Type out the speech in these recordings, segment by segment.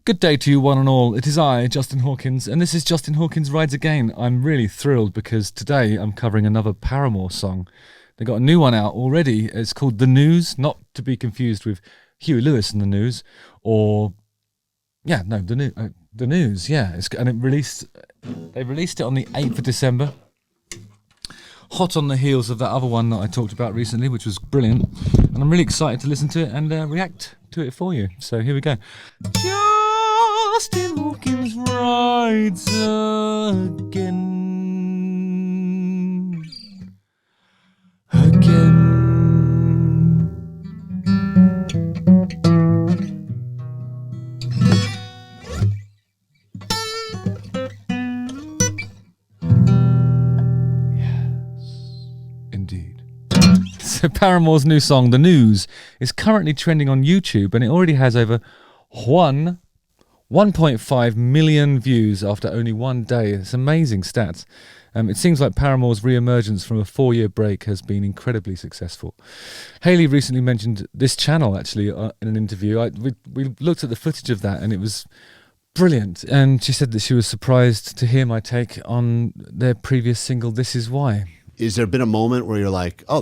Good day to you, one and all. It is I, Justin Hawkins, and this is Justin Hawkins Rides Again. I'm really thrilled because today I'm covering another Paramore song. They got a new one out already. It's called The News, not to be confused with Huey Lewis and The News, or The News. Yeah, and they released it on the 8th of December. Hot on the heels of that other one that I talked about recently, which was brilliant, and I'm really excited to listen to it and react to it for you. So here we go. Justin Hawkins rides again. Indeed. So Paramore's new song, The News, is currently trending on YouTube, and it already has over 1.5 million views after only one day. It's amazing stats. It seems like Paramore's re-emergence from a 4-year break has been incredibly successful. Hayley recently mentioned this channel, actually, in an interview. We looked at the footage of that, and it was brilliant. And she said that she was surprised to hear my take on their previous single, This Is Why. Is there been a moment where you're like, I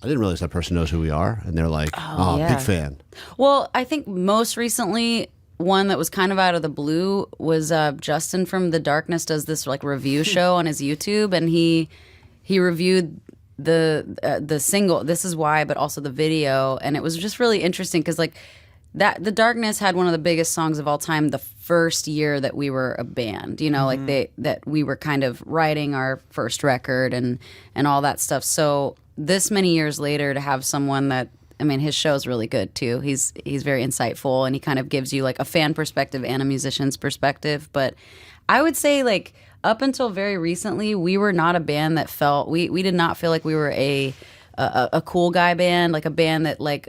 didn't realize that person knows who we are, and they're like, big fan? Well, I think most recently, one that was kind of out of the blue was Justin from The Darkness does this like review show on his YouTube, and he reviewed the single This Is Why, but also the video, and it was just really interesting because like that The Darkness had one of the biggest songs of all time the first year that we were a band, like that we were kind of writing our first record and all that stuff. So this many years later to have someone that, I mean, his show's really good too. He's very insightful, and he kind of gives you like a fan perspective and a musician's perspective. But I would say like up until very recently, we were not a band that felt, we did not feel like we were a cool guy band, like a band that like,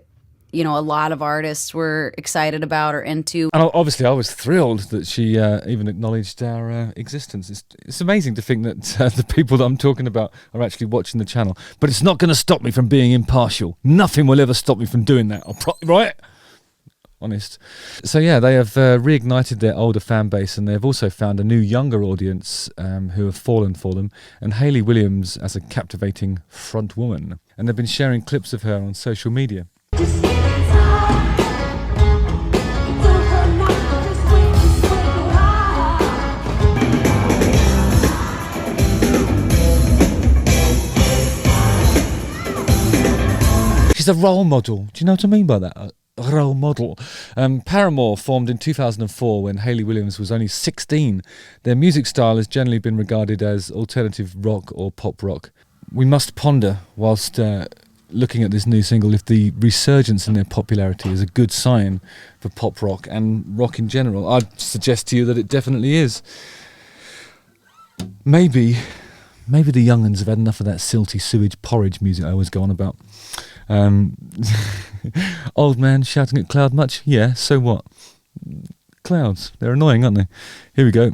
a lot of artists were excited about or into. And obviously I was thrilled that she even acknowledged our existence. It's amazing to think that the people that I'm talking about are actually watching the channel. But it's not going to stop me from being impartial. Nothing will ever stop me from doing that. Right? Honest. So yeah, they have reignited their older fan base, and they've also found a new younger audience who have fallen for them, and Hayley Williams as a captivating front woman. And they've been sharing clips of her on social media. She's a role model. Do you know what I mean by that? A role model. Paramore formed in 2004 when Hayley Williams was only 16. Their music style has generally been regarded as alternative rock or pop rock. We must ponder, whilst looking at this new single, if the resurgence in their popularity is a good sign for pop rock and rock in general. I'd suggest to you that it definitely is. Maybe the young'uns have had enough of that silty sewage porridge music I always go on about. Old man shouting at cloud much? Yeah, so what? Clouds, they're annoying, aren't they? Here we go.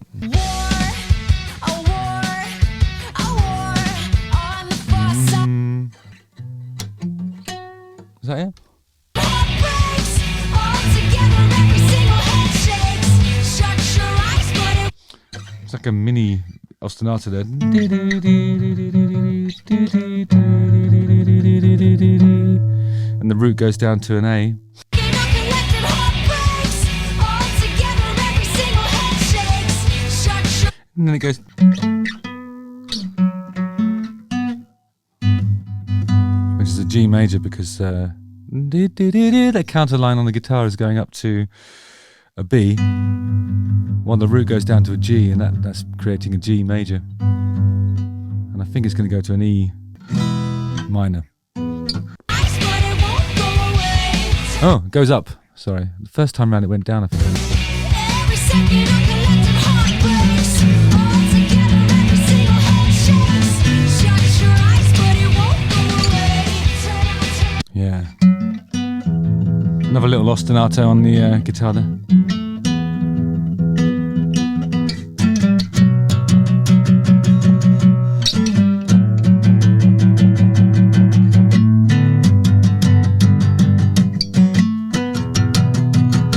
Is that it? It's like a mini ostinato there. And the root goes down to an A. And then it goes. Which is a G major because that counter line on the guitar is going up to a B, while the root goes down to a G, and that's creating a G major. And I think it's going to go to an E minor. Oh, it goes up. Sorry. The first time round it went down, I think. Yeah. Another little ostinato on the guitar there.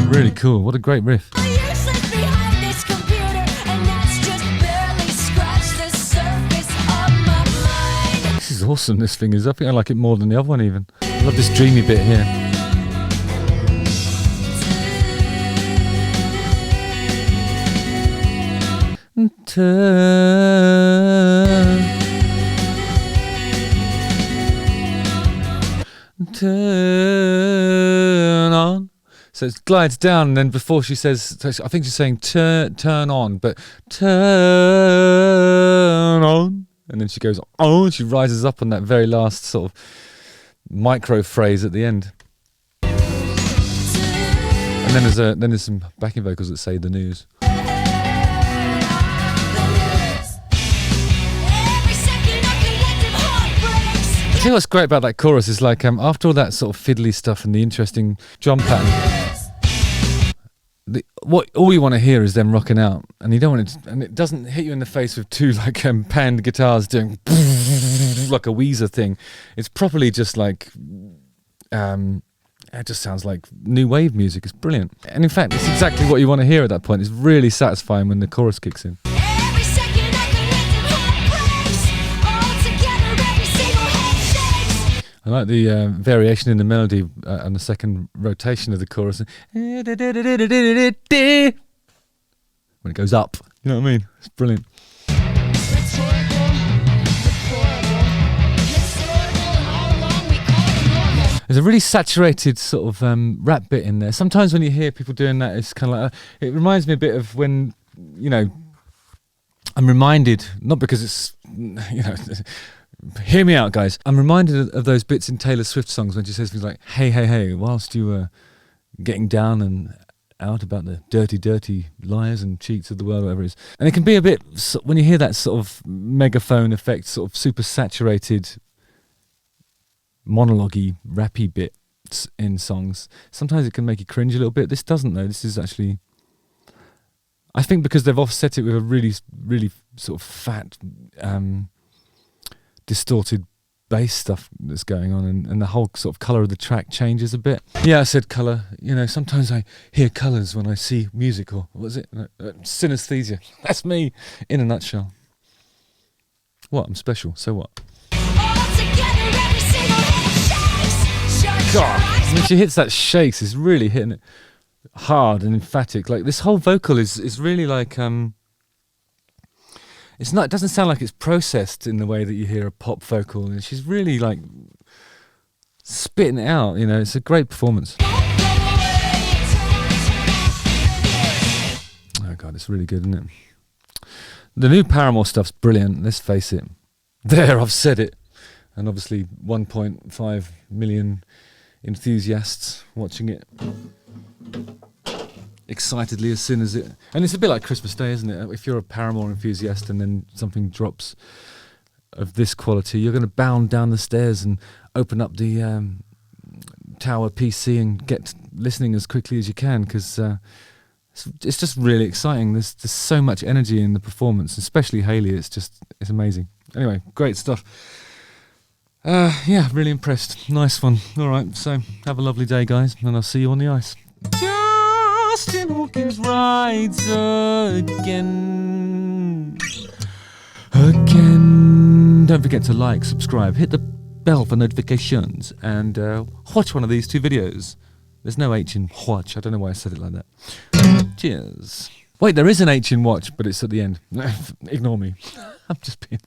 Really cool. What a great riff. awesome, this thing is. I think I like it more than the other one even. I love this dreamy bit here. Turn on. So it glides down, and then before she says, I think she's saying turn on, but turn on, and then she goes oh, and she rises up on that very last sort of micro phrase at the end. And then there's some backing vocals that say the news. I think what's great about that chorus is like after all that sort of fiddly stuff and the interesting drum pattern, all you want to hear is them rocking out, and you don't want it, and it doesn't hit you in the face with two like panned guitars doing like a Weezer thing. It's properly just like it just sounds like new wave music. It's brilliant, and in fact, it's exactly what you want to hear at that point. It's really satisfying when the chorus kicks in. I like the variation in the melody on the second rotation of the chorus. When it goes up, you know what I mean? It's brilliant. There's a really saturated sort of rap bit in there. Sometimes when you hear people doing that, it's kind of like, it reminds me a bit of when, you know, I'm reminded, not because it's, you know, hear me out, guys. I'm reminded of those bits in Taylor Swift songs when she says things like, hey, hey, hey, whilst you were getting down and out about the dirty, dirty liars and cheats of the world, whatever it is. And it can be a bit, when you hear that sort of megaphone effect, sort of super saturated, monologue-y, rappy bits in songs, sometimes it can make you cringe a little bit. This doesn't, though. This is actually, I think because they've offset it with a really, really sort of fat, distorted bass stuff that's going on, and the whole sort of colour of the track changes a bit. Yeah, I said colour. You know, sometimes I hear colours when I see music, or what was it? Synesthesia. That's me in a nutshell. What? I'm special. So what? God, when she hits that shakes, it's really hitting it hard and emphatic. Like this whole vocal is really like it's not. It doesn't sound like it's processed in the way that you hear a pop vocal, and she's really like spitting it out. You know, it's a great performance. Oh God, it's really good, isn't it? The new Paramore stuff's brilliant. Let's face it. There, I've said it. And obviously, 1.5 million enthusiasts watching it excitedly as soon as it, and it's a bit like Christmas Day, isn't it? If you're a Paramore enthusiast and then something drops of this quality, you're going to bound down the stairs and open up the Tower PC and get listening as quickly as you can, because it's just really exciting. There's so much energy in the performance, especially Hayley. It's amazing. Anyway, great stuff. Yeah, really impressed. Nice one. All right, so have a lovely day, guys, and I'll see you on the ice. Justin Hawkins rides again. Don't forget to like, subscribe, hit the bell for notifications, and watch one of these two videos. There's no H in watch. I don't know why I said it like that. Cheers. Wait, there is an H in watch, but it's at the end. Ignore me. I'm just being...